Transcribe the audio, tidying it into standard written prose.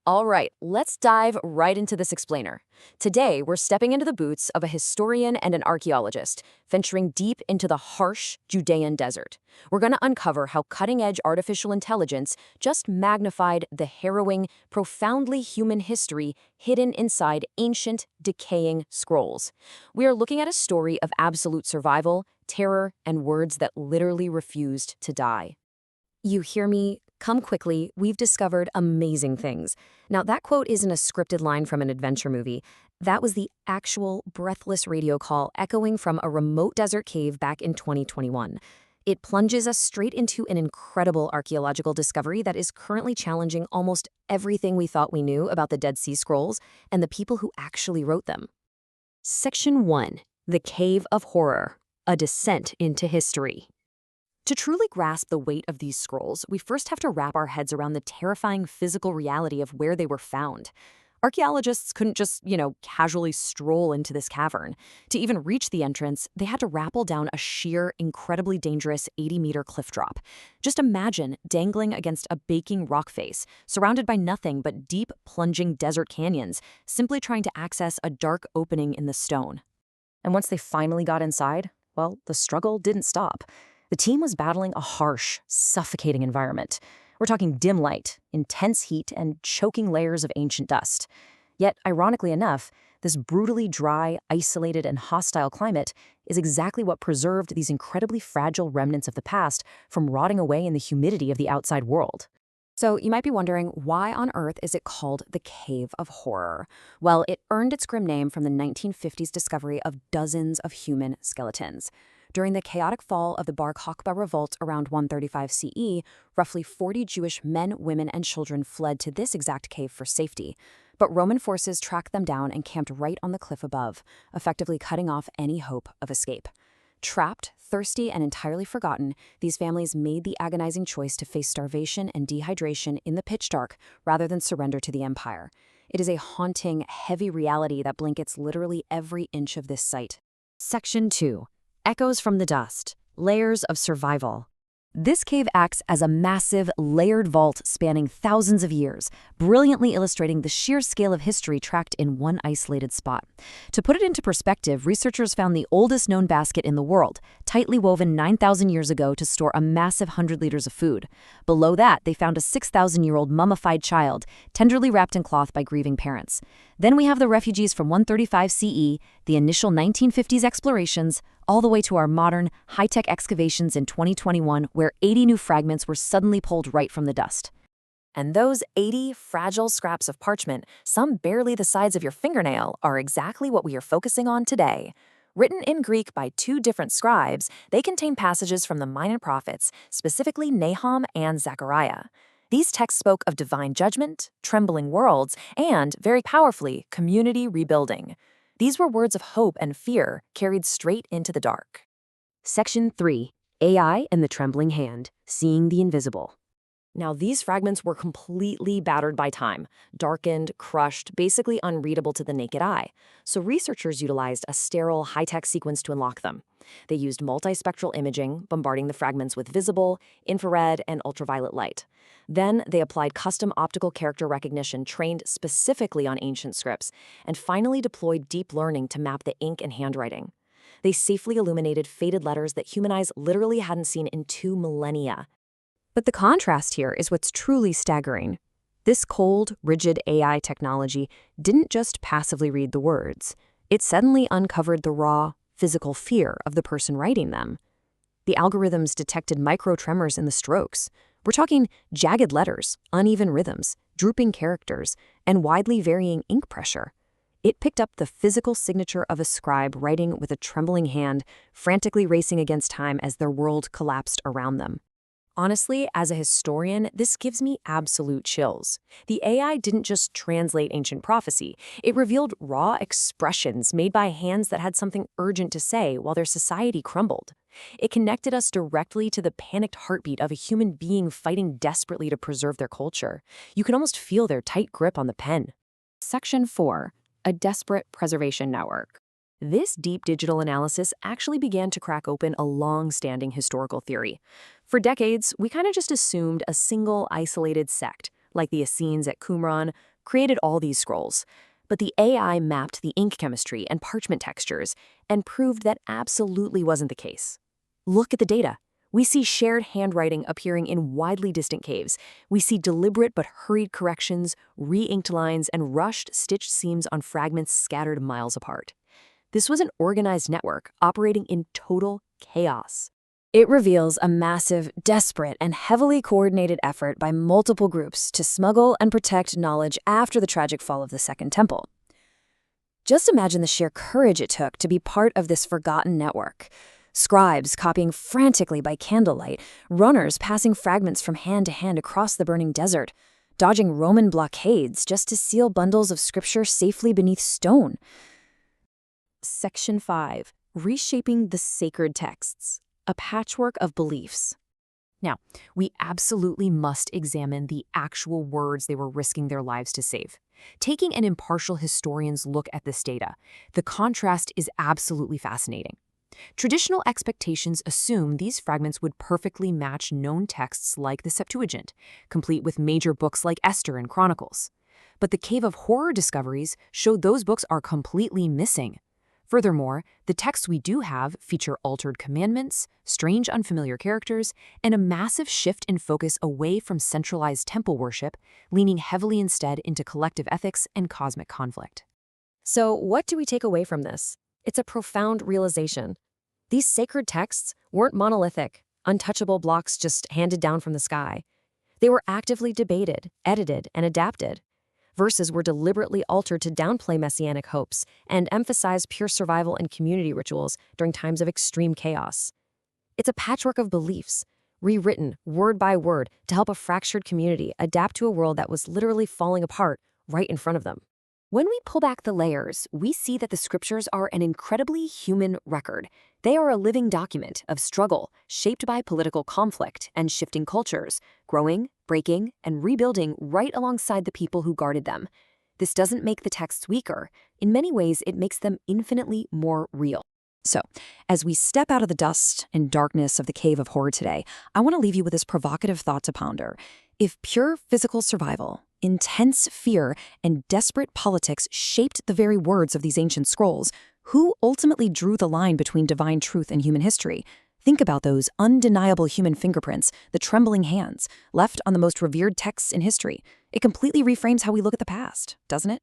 All right, let's dive right into this explainer. Today, we're stepping into the boots of a historian and an archaeologist, venturing deep into the harsh Judean Desert. We're going to uncover how cutting-edge artificial intelligence just magnified the harrowing, profoundly human history hidden inside ancient, decaying scrolls. We are looking at a story of absolute survival, terror, and words that literally refused to die. You hear me? Come quickly, we've discovered amazing things. Now, that quote isn't a scripted line from an adventure movie. That was the actual breathless radio call echoing from a remote desert cave back in 2021. It plunges us straight into an incredible archaeological discovery that is currently challenging almost everything we thought we knew about the Dead Sea Scrolls and the people who actually wrote them. Section 1. The Cave of Horror, a descent into history. To truly grasp the weight of these scrolls, we first have to wrap our heads around the terrifying physical reality of where they were found. Archaeologists couldn't just, casually stroll into this cavern. To even reach the entrance, they had to rappel down a sheer, incredibly dangerous 80-meter cliff drop. Just imagine dangling against a baking rock face, surrounded by nothing but deep, plunging desert canyons, simply trying to access a dark opening in the stone. And once they finally got inside, well, the struggle didn't stop. The team was battling a harsh, suffocating environment. We're talking dim light, intense heat, and choking layers of ancient dust. Yet, ironically enough, this brutally dry, isolated, and hostile climate is exactly what preserved these incredibly fragile remnants of the past from rotting away in the humidity of the outside world. So you might be wondering, why on earth is it called the Cave of Horror? Well, it earned its grim name from the 1950s discovery of dozens of human skeletons. During the chaotic fall of the Bar Kokhba revolt around 135 CE, roughly 40 Jewish men, women, and children fled to this exact cave for safety. But Roman forces tracked them down and camped right on the cliff above, effectively cutting off any hope of escape. Trapped, thirsty, and entirely forgotten, these families made the agonizing choice to face starvation and dehydration in the pitch dark rather than surrender to the empire. It is a haunting, heavy reality that blankets literally every inch of this site. Section 2. Echoes from the dust. Layers of survival. This cave acts as a massive, layered vault spanning thousands of years, brilliantly illustrating the sheer scale of history tracked in one isolated spot. To put it into perspective, researchers found the oldest known basket in the world, tightly woven 9,000 years ago to store a massive 100 liters of food. Below that, they found a 6,000-year-old mummified child, tenderly wrapped in cloth by grieving parents. Then we have the refugees from 135 CE, the initial 1950s explorations, all the way to our modern, high-tech excavations in 2021, where 80 new fragments were suddenly pulled right from the dust. And those 80 fragile scraps of parchment, some barely the size of your fingernail, are exactly what we are focusing on today. Written in Greek by two different scribes, they contain passages from the Minor Prophets, specifically Nahum and Zechariah. These texts spoke of divine judgment, trembling worlds, and, very powerfully, community rebuilding. These were words of hope and fear carried straight into the dark. Section 3. AI and the Trembling Hand, Seeing the Invisible. Now, these fragments were completely battered by time, darkened, crushed, basically unreadable to the naked eye. So researchers utilized a sterile, high-tech sequence to unlock them. They used multispectral imaging, bombarding the fragments with visible, infrared, and ultraviolet light. Then they applied custom optical character recognition trained specifically on ancient scripts, and finally deployed deep learning to map the ink and handwriting. They safely illuminated faded letters that human eyes literally hadn't seen in 2 millennia. But the contrast here is what's truly staggering. This cold, rigid AI technology didn't just passively read the words. It suddenly uncovered the raw, physical fear of the person writing them. The algorithms detected micro-tremors in the strokes. We're talking jagged letters, uneven rhythms, drooping characters, and widely varying ink pressure. It picked up the physical signature of a scribe writing with a trembling hand, frantically racing against time as their world collapsed around them. Honestly, as a historian, this gives me absolute chills. The AI didn't just translate ancient prophecy, it revealed raw expressions made by hands that had something urgent to say while their society crumbled. It connected us directly to the panicked heartbeat of a human being fighting desperately to preserve their culture. You can almost feel their tight grip on the pen. Section 4. A desperate preservation network. This deep digital analysis actually began to crack open a long-standing historical theory. For decades, we kind of just assumed a single isolated sect, like the Essenes at Qumran, created all these scrolls. But the AI mapped the ink chemistry and parchment textures and proved that absolutely wasn't the case. Look at the data. We see shared handwriting appearing in widely distant caves. We see deliberate but hurried corrections, re-inked lines, and rushed stitched seams on fragments scattered miles apart. This was an organized network operating in total chaos. It reveals a massive, desperate, and heavily coordinated effort by multiple groups to smuggle and protect knowledge after the tragic fall of the Second Temple. Just imagine the sheer courage it took to be part of this forgotten network. Scribes copying frantically by candlelight, runners passing fragments from hand to hand across the burning desert, dodging Roman blockades just to seal bundles of scripture safely beneath stone. Section 5. Reshaping the sacred texts. A patchwork of beliefs. Now, we absolutely must examine the actual words they were risking their lives to save. Taking an impartial historian's look at this data, the contrast is absolutely fascinating. Traditional expectations assume these fragments would perfectly match known texts like the Septuagint, complete with major books like Esther and Chronicles. But the Cave of Horror discoveries show those books are completely missing. Furthermore, the texts we do have feature altered commandments, strange unfamiliar characters, and a massive shift in focus away from centralized temple worship, leaning heavily instead into collective ethics and cosmic conflict. So, what do we take away from this? It's a profound realization. These sacred texts weren't monolithic, untouchable blocks just handed down from the sky. They were actively debated, edited, and adapted. Verses were deliberately altered to downplay messianic hopes and emphasize pure survival and community rituals during times of extreme chaos. It's a patchwork of beliefs, rewritten word by word to help a fractured community adapt to a world that was literally falling apart right in front of them. When we pull back the layers, we see that the scriptures are an incredibly human record. They are a living document of struggle, shaped by political conflict and shifting cultures, growing, breaking, and rebuilding right alongside the people who guarded them. This doesn't make the texts weaker. In many ways, it makes them infinitely more real. So, as we step out of the dust and darkness of the Cave of Horror today, I want to leave you with this provocative thought to ponder. If pure physical survival, intense fear, and desperate politics shaped the very words of these ancient scrolls, who ultimately drew the line between divine truth and human history? Think about those undeniable human fingerprints, the trembling hands, left on the most revered texts in history. It completely reframes how we look at the past, doesn't it?